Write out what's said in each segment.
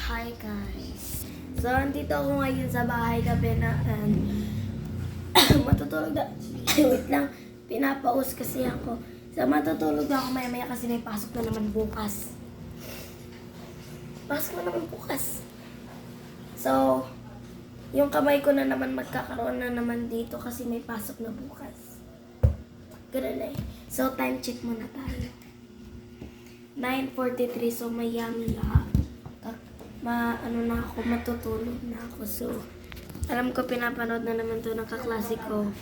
Hi guys. So, andito ako ngayon sa bahay gabi na matutulog na. Wait lang. Pinapaus kasi ako. So, matutulog na ako maya-maya kasi may pasok na naman bukas. Pasok na naman bukas. So, yung kamay ko na naman magkakaroon na naman dito kasi may pasok na bukas. Ganun na eh. So, time check muna tayo. 9:43, so maya-maya. Na ako, matutulog na ako. So, alam ko pinapanood na naman to ng kaklase ko.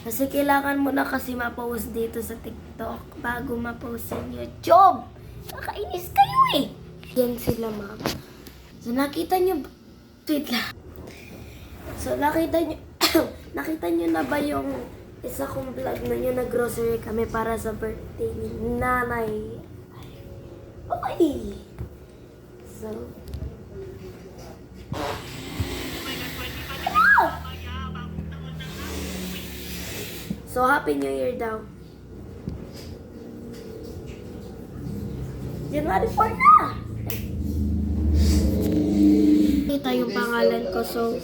Kasi kailangan mo na kasi ma-post dito sa TikTok bago ma-post sa YouTube. Nakainis kayo eh. Yan sila, ma'am. So, nakita nyo, wait lang. So, nakita nyo, nakita nyo na ba yung isa kong vlog na yun na grocery kami para sa birthday ni nanay? Okay. So, so, Happy New Year daw. January 4 na! Kita yung pangalan ko, so...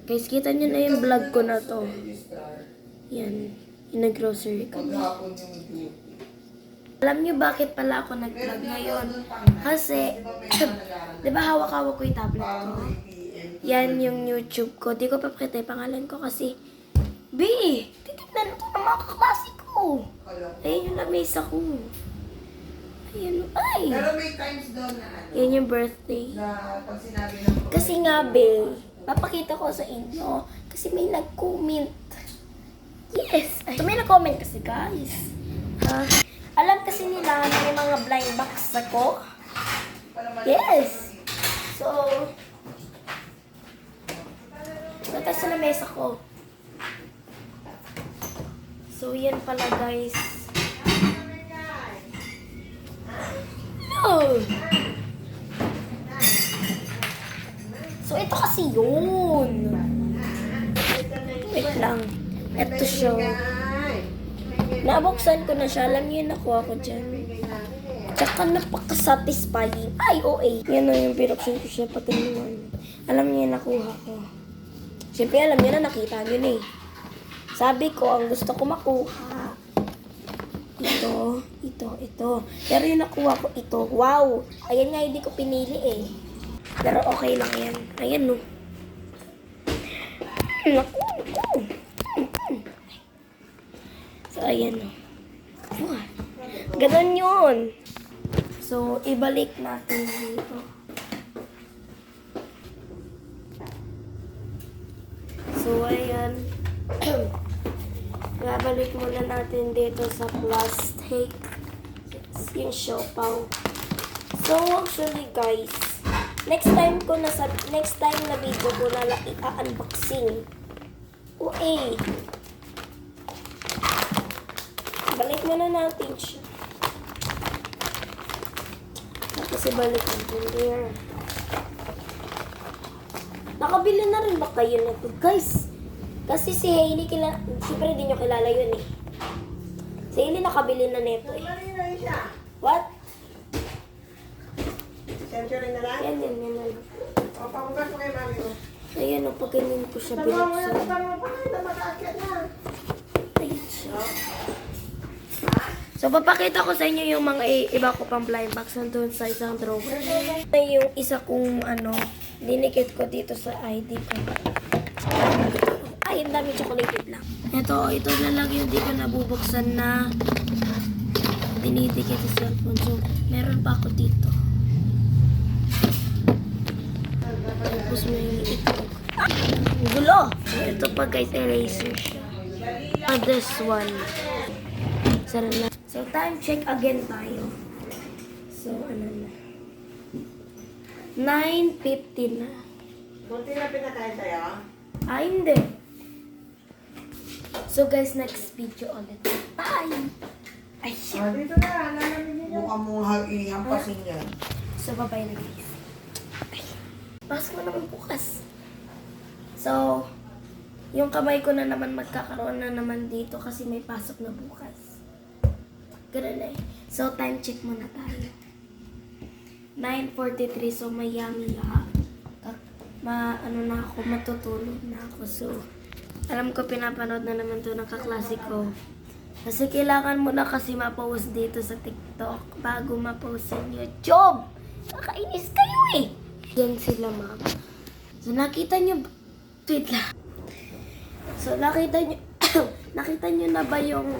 Guys, kita nyo na yung vlog ko na to. Yan. Yung nag-grocery kami. Alam nyo bakit pala ako nag-vlog ngayon? Kasi, di ba hawak-hawak ko yung tablet ko? Yan yung YouTube ko. Di ko papakita yung pangalan ko kasi... B! Titignan ito ng mga kaklase ko. Ayun yung lamesa ko. Ayun, ay! Pero may times doon na ano? Yan yung birthday. Na pag sinabi ng... Kasi nga, B, papakita ko sa inyo. Kasi may nag-comment. Yes! Ay, so may nag-comment kasi, guys. Alam kasi nila na may mga blind box ako. Yes! So, ito sa lamesa ko. So, yan pala, guys. No! So, ito kasi yun. Wait lang. Ito siya. Nabuksan ko na siya. Alam niyo, nakuha ko dyan. Tsaka napaka-satisfying. Ay, OA. Yan o yung pinuksan ko siya pati naman. Alam niyo, nakuha ko. Siyempre, alam niyo na, nakita niyo na eh. Sabi ko, ang gusto ko makuha. Ito. Pero yung nakuha ko ito. Wow! Ayan nga, hindi ko pinili eh. Pero okay lang yan. Ayan no. Naku. So, ayan no. Ganon yun. So, ibalik natin dito. So, ayan. Babalik muna natin dito sa plastic. Yung siopaw. So, actually guys, next time na video ko na i-unboxing. Okay. Balik muna natin siya. Tapos ibalik natin there. Nakabili na rin ba kayo na ito, guys? Kasi si Hailey, siyempre hindi nyo kilala yun eh. Si Hailey nakabili na neto eh. What? Century na lang? Yan. O, pakugan ko kay mami ko. Ayan o, pag ganyan ko siya binuksan. Ayan siya. So, papakita ko sa inyo yung mga iba ko pang blind box nandun sa isang drawer. Yung isa kong dinikit ko dito sa ID ko. Ay, ang dami chocolate lang. Ito na lang yung di ko nabubuksan na dinidikit sa cellphone. So, meron pa ako dito. Tapos may ito. Gulo! So, ito pa guys, eraser siya. This one. Sana na. So, time check again tayo. So, ano na. 9:50 na. Kunti na pinakain sa'yo? Hindi. So guys, next video ulit. Bye! Ay, shit. Dito na, nalamin niyo. Mukhang mong ihampasin yan. So, bye-bye na guys. Ay, pasok na naman bukas. So, yung kamay ko na naman magkakaroon na naman dito kasi may pasok na bukas. Ganun eh. So, time check muna tayo. 9:43, so maya-maya. Ano na ako, matutulog na ako. So, alam ko pinapanood na naman to ng kaklase ko. Kasi kailangan mo na kasi ma-post dito sa TikTok bago ma-post sa YouTube. Nakainis kayo eh. Yan sila, ma'am. So, nakita nyo, wait lang. So, nakita nyo, nakita nyo na ba yung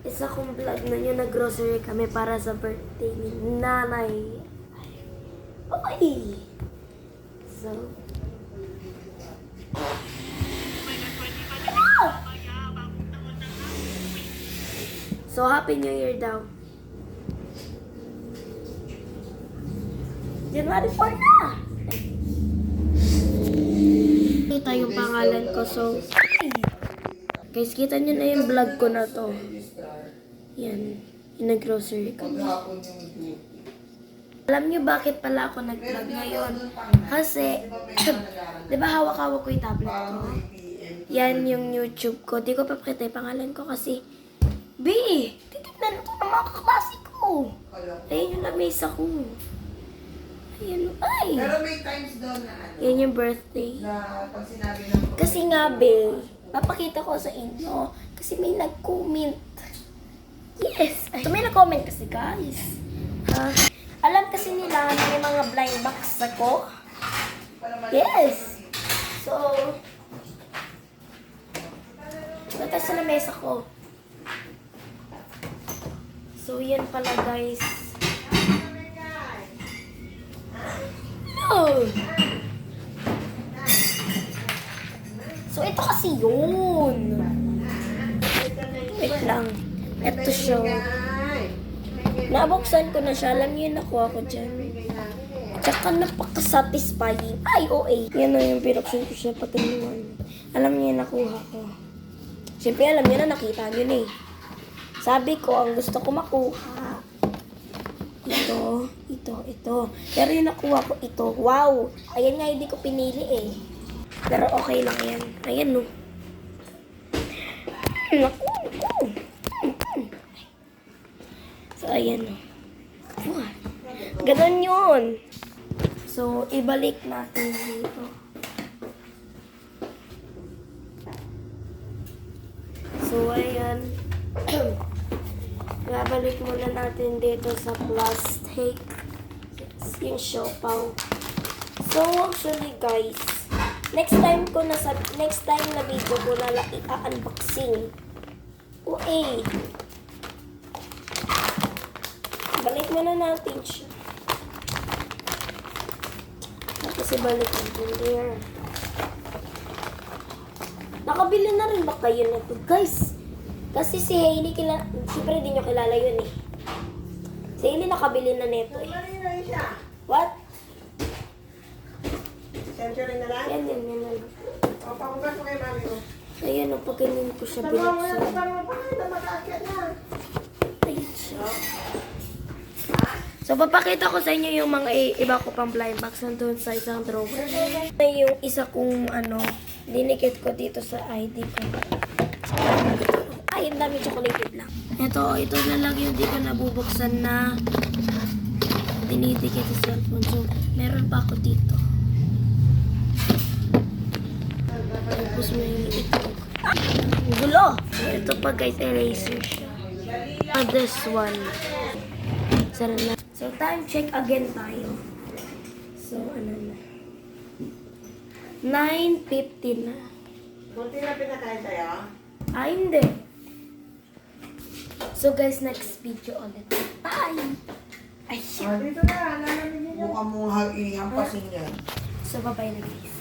isa kong vlog na yun, nag-grocery kami para sa birthday ni nanay. Okay. So, so, Happy New Year daw. January 4 na! Kita yung pangalan ko, so... Guys, kita nyo na yung vlog ko na to. Yan. Yung nag-grocery ko. Paghapon yung duty. Alam nyo bakit pala ako nag-vlog ngayon? Kasi, di ba hawak-hawak ko yung tablet ko? Yan yung YouTube ko. Di ko papakita yung pangalan ko kasi, B, titignan ito ng mga kaklase ko. Ayun yung lamesa ko. Ayun, ay. Pero may times doon na ano, Yan yung birthday. na pag sinabi ng Kasi nga, be, papakita ko sa inyo. Kasi may nag-comment. Yes! Ay, so may nag-comment kasi, guys. Alam kasi nila na may mga blind box ako. Yes! So, ito sa lamesa ko. So, yan pala, guys. No! So, ito kasi yun. Wait lang. Ito siya. Nabuksan ko na siya. Alam niyo yung nakuha ko dyan. Tsaka napaka-satisfying. Ay, OA. Yan na yung pinuksan ko siya patinuan. Alam niyo yung nakuha ko. Siyempre, alam niyo na nakita niyo na eh. Sabi ko, ang gusto ko makuha. Ito. Pero yung nakuha ko ito. Wow! Ayan nga, hindi ko pinili eh. Pero okay lang yan. Ayan no. Naku. So, ayan no. Ganon yun. So, ibalik natin dito. So, ayan. Babalik muna natin dito sa plastic. Yung siopaw. So, actually guys, next time na video ko na lang i-unboxing. Okay. Balik muna natin siya. Tapos ibalik natin there. Nakabili na rin ba kayo nito, guys? Kasi si Hailey, siyempre hindi nyo kilala yun eh. Si Hailey nakabili na neto eh. What? Century na lang? Yan na lang. O, pamugas mo kay mami mo. Ayan o, pag ganyan ko siya Tanong mo yan, binuksan. tanong mo pa kayo na mag-aakyat na. Ayan siya. So, papakita ko sa inyo yung mga iba ko pang blind box nandun sa isang drawer. Yung isa kong dinikit ko dito sa ID ko. Ay, ang dami chocolated lang. Ito na lang yung di ko nabubuksan na dinidikit sa cellphone. So, meron pa ako dito. Tapos may ito. Gulo! So, ito pa guys, eraser siya. This one. Sara na. So, time check again tayo. So, ano na. 9:50 na. Kunti na pinakain sa'yo. Hindi. So, guys, next video ulit. Bye! Ay, O, dito na, nalamin niyo. Mukhang mong hampasin yan. so, bye-bye na guys.